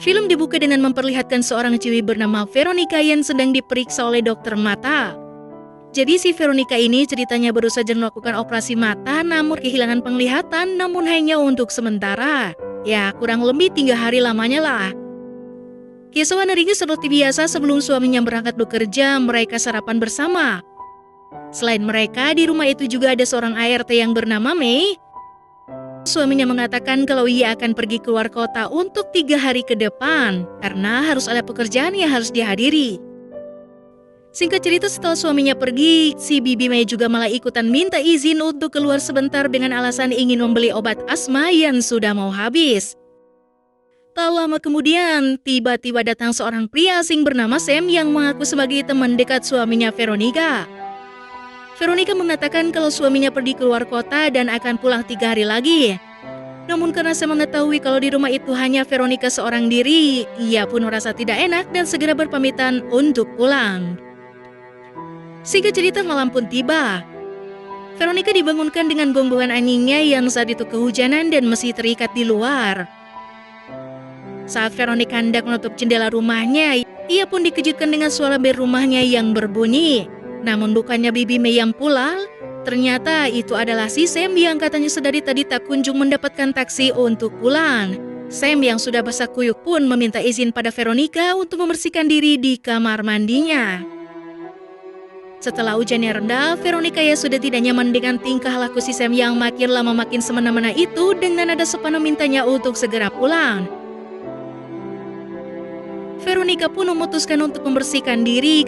Film dibuka dengan memperlihatkan seorang cewek bernama Veronica yang sedang diperiksa oleh dokter mata. Jadi si Veronica ini ceritanya baru saja melakukan operasi mata namun kehilangan penglihatan namun hanya untuk sementara. Ya kurang lebih 3 hari lamanya lah. Keesokan harinya seperti biasa sebelum suaminya berangkat bekerja mereka sarapan bersama. Selain mereka di rumah itu juga ada seorang ART yang bernama Mei. Suaminya mengatakan kalau ia akan pergi keluar kota untuk 3 hari ke depan karena harus ada pekerjaan yang harus dihadiri. Singkat cerita setelah suaminya pergi, si Bibi Mei juga malah ikutan minta izin untuk keluar sebentar dengan alasan ingin membeli obat asma yang sudah mau habis. Tak lama kemudian, tiba-tiba datang seorang pria asing bernama Sam yang mengaku sebagai teman dekat suaminya Veronica. Veronica mengatakan kalau suaminya pergi keluar kota dan akan pulang 3 hari lagi. Namun karena saya mengetahui kalau di rumah itu hanya Veronica seorang diri, ia pun merasa tidak enak dan segera berpamitan untuk pulang. Singkat cerita malam pun tiba. Veronica dibangunkan dengan gonggong anjingnya yang saat itu kehujanan dan masih terikat di luar. Saat Veronica hendak menutup jendela rumahnya, ia pun dikejutkan dengan suara bel rumahnya yang berbunyi. Namun bukannya Bibi Mei yang pulang, ternyata itu adalah si Sam yang katanya sedari tadi tak kunjung mendapatkan taksi untuk pulang. Sam yang sudah basah kuyup pun meminta izin pada Veronica untuk membersihkan diri di kamar mandinya. Setelah hujannya reda, Veronica ya sudah tidak nyaman dengan tingkah laku si Sam yang makin lama makin semena-mena itu dengan nada sopan memintanya untuk segera pulang. Veronica pun memutuskan untuk membersihkan diri.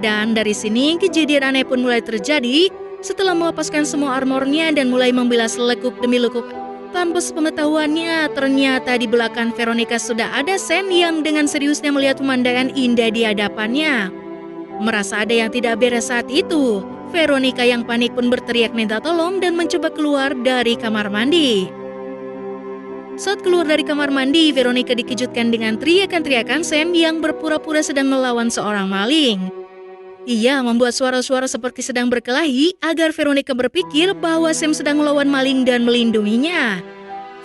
Dan dari sini kejadian aneh pun mulai terjadi setelah melepaskan semua armornya dan mulai membilas lekuk demi lekuk. Tanpa sepengetahuannya, ternyata di belakang Veronica sudah ada Sam yang dengan seriusnya melihat pemandangan indah di hadapannya. Merasa ada yang tidak beres saat itu, Veronica yang panik pun berteriak minta tolong dan mencoba keluar dari kamar mandi. Saat keluar dari kamar mandi, Veronica dikejutkan dengan teriakan-teriakan Sam yang berpura-pura sedang melawan seorang maling. Ia membuat suara-suara seperti sedang berkelahi agar Veronica berpikir bahwa Sam sedang melawan maling dan melindunginya.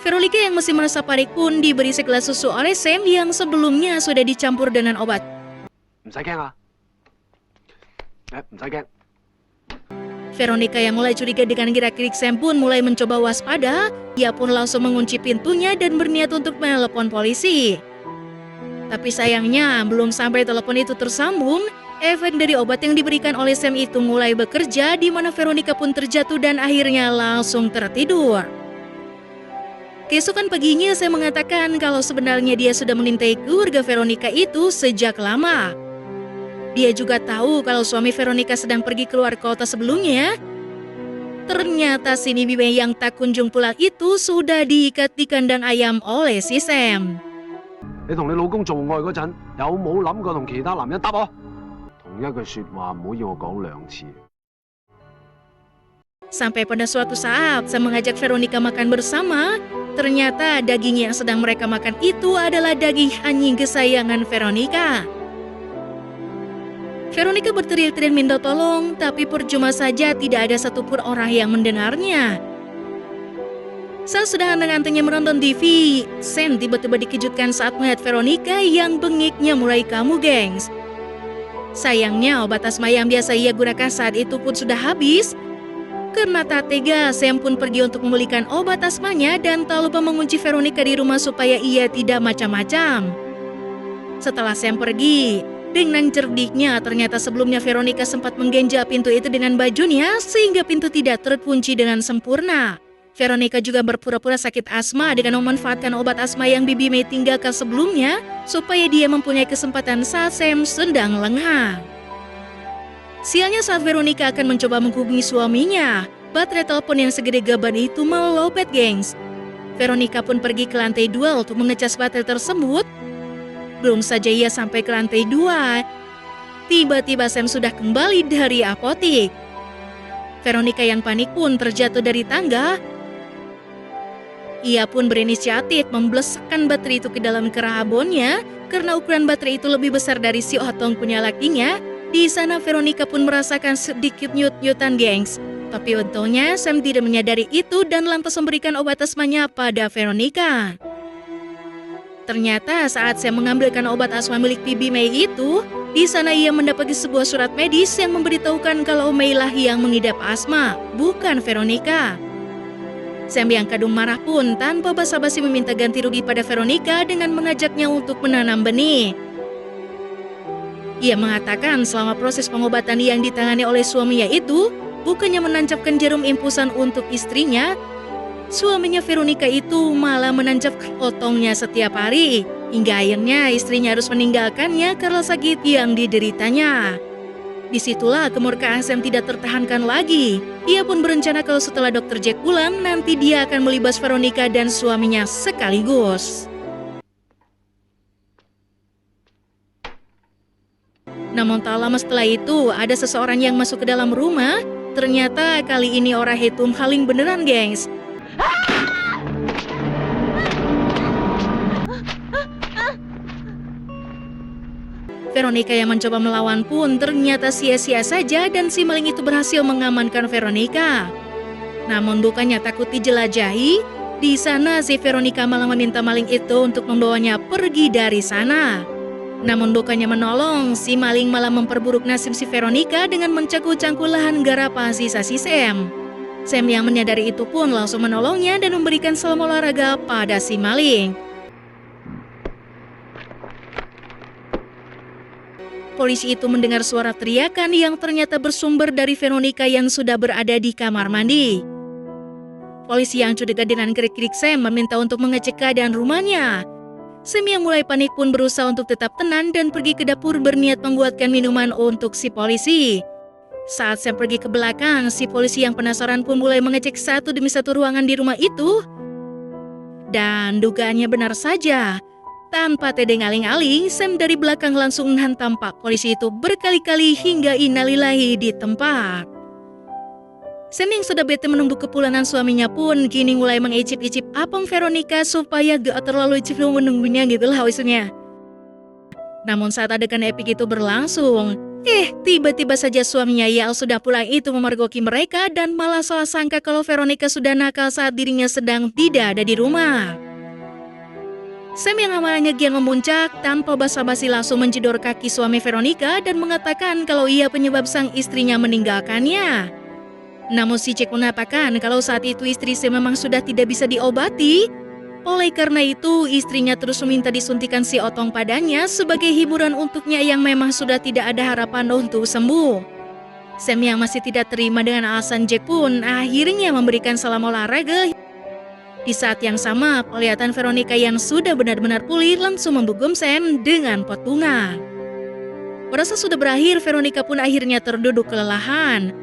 Veronica yang masih merasa panik pun diberi segelas susu oleh Sam yang sebelumnya sudah dicampur dengan obat. Veronica yang mulai curiga dengan gerak-gerik Sam pun mulai mencoba waspada. Ia pun langsung mengunci pintunya dan berniat untuk menelepon polisi. Tapi sayangnya belum sampai telepon itu tersambung, efek dari obat yang diberikan oleh Sam itu mulai bekerja di mana Veronica pun terjatuh dan akhirnya langsung tertidur. Keesokan paginya saya mengatakan kalau sebenarnya dia sudah mengintai keluarga Veronica itu sejak lama. Dia juga tahu kalau suami Veronica sedang pergi keluar kota sebelumnya. Ternyata si Bibi Mei yang tak kunjung pulang itu sudah diikat di kandang ayam oleh si Sam. 你同你老公做愛嗰陣，有冇諗過同其他男人搭我？同一句説話唔好要我講2次。 Sampai pada suatu saat, saya mengajak Veronica makan bersama. Ternyata daging yang sedang mereka makan itu adalah daging anjing kesayangan Veronica. Veronica berteriak-teriak minta tolong, tapi percuma saja tidak ada satupun orang yang mendengarnya. Saat sedang anteng-antengnya menonton TV, Sam tiba-tiba dikejutkan saat melihat Veronica yang bengiknya mulai kambuh, gengs. Sayangnya obat asma yang biasa ia gunakan saat itu pun sudah habis. Karena tak tega, Sam pun pergi untuk membelikan obat asmanya dan tak lupa mengunci Veronica di rumah supaya ia tidak macam-macam. Setelah Sam pergi, dengan cerdiknya ternyata sebelumnya Veronica sempat menggenjal pintu itu dengan bajunya sehingga pintu tidak terkunci dengan sempurna. Veronica juga berpura-pura sakit asma dengan memanfaatkan obat asma yang Bibi Mei tinggalkan sebelumnya supaya dia mempunyai kesempatan saat Sam sedang lengah. Sialnya saat Veronica akan mencoba menghubungi suaminya, baterai telepon yang segede gaban itu melopet, gengs. Veronica pun pergi ke lantai 2 untuk mengecas baterai tersebut. Belum saja ia sampai ke lantai 2, tiba-tiba Sam sudah kembali dari apotik. Veronica yang panik pun terjatuh dari tangga. Ia pun berinisiatif memblesakkan baterai itu ke dalam kerah abonnya karena ukuran baterai itu lebih besar dari si otong punya lakinya. Di sana Veronica pun merasakan sedikit nyut-nyutan, gengs. Tapi untungnya Sam tidak menyadari itu dan lantas memberikan obat asmanya pada Veronica. Ternyata saat Sam mengambilkan obat asma milik Bibi Mei itu, di sana ia mendapati sebuah surat medis yang memberitahukan kalau Mei lah yang mengidap asma, bukan Veronica. Sam yang kadung marah pun tanpa basa-basi meminta ganti rugi pada Veronica dengan mengajaknya untuk menanam benih. Ia mengatakan selama proses pengobatan yang ditangani oleh suaminya itu, bukannya menancapkan jarum infusan untuk istrinya, suaminya Veronica itu malah menancap otongnya setiap hari, hingga akhirnya istrinya harus meninggalkannya karena sakit yang dideritanya. Disitulah kemurkaan Sam tidak tertahankan lagi. Ia pun berencana kalau setelah Dr. Jack pulang, nanti dia akan melibas Veronica dan suaminya sekaligus. Namun tak lama setelah itu, ada seseorang yang masuk ke dalam rumah. Ternyata kali ini orang itu maling beneran, gengs. Veronica yang mencoba melawan pun ternyata sia-sia saja dan si maling itu berhasil mengamankan Veronica. Namun bukannya takut dijelajahi, di sana si Veronica malah meminta maling itu untuk membawanya pergi dari sana. Namun bukannya menolong, si maling malah memperburuk nasib si Veronica dengan mencangkul-cangkul lahan garapan sisa si Sam. Sam yang menyadari itu pun langsung menolongnya dan memberikan salam olahraga pada si maling. Polisi itu mendengar suara teriakan yang ternyata bersumber dari Veronica yang sudah berada di kamar mandi. Polisi yang curiga dengan gerik-gerik Sam meminta untuk mengecek keadaan rumahnya. Sam yang mulai panik pun berusaha untuk tetap tenang dan pergi ke dapur berniat membuatkan minuman untuk si polisi. Saat Sam pergi ke belakang, si polisi yang penasaran pun mulai mengecek satu demi satu ruangan di rumah itu. Dan dugaannya benar saja. Tanpa tedeng aling-aling, Sam dari belakang langsung menghantam pak polisi itu berkali-kali hingga innalillahi di tempat. Sam yang sudah bete menunggu kepulangan suaminya pun kini mulai mengicip-icip apem Veronica supaya gak terlalu icip menunggunya gitu lah maksudnya. Namun saat adegan epik itu berlangsung, tiba-tiba saja suaminya Yael sudah pulang itu memergoki mereka dan malah salah sangka kalau Veronica sudah nakal saat dirinya sedang tidak ada di rumah. Sam yang amarahnya kian memuncak tanpa basa-basi langsung menjedor kaki suami Veronica dan mengatakan kalau ia penyebab sang istrinya meninggalkannya. Namun si Jack mengatakan kalau saat itu istri Sam memang sudah tidak bisa diobati. Oleh karena itu istrinya terus meminta disuntikan si otong padanya sebagai hiburan untuknya yang memang sudah tidak ada harapan untuk sembuh. Sam yang masih tidak terima dengan alasan Jack pun akhirnya memberikan salam olahraga. Di saat yang sama, kelihatan Veronica yang sudah benar-benar pulih langsung membugum Sam dengan pot bunga. Merasa sudah berakhir, Veronica pun akhirnya terduduk kelelahan.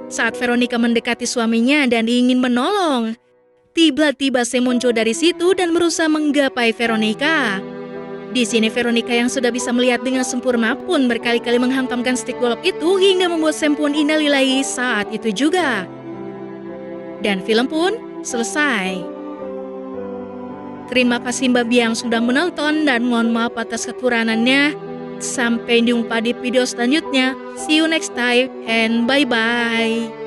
Saat Veronica mendekati suaminya dan ingin menolong, tiba-tiba Sam muncul dari situ dan berusaha menggapai Veronica. Di sini Veronica yang sudah bisa melihat dengan sempurna pun berkali-kali menghantamkan stik golok itu hingga membuat Sam pun innalillahi saat itu juga. Dan film pun selesai. Terima kasih Mbak yang sudah menonton dan mohon maaf atas kekurangannya. Sampai jumpa di video selanjutnya. See you next time and bye-bye.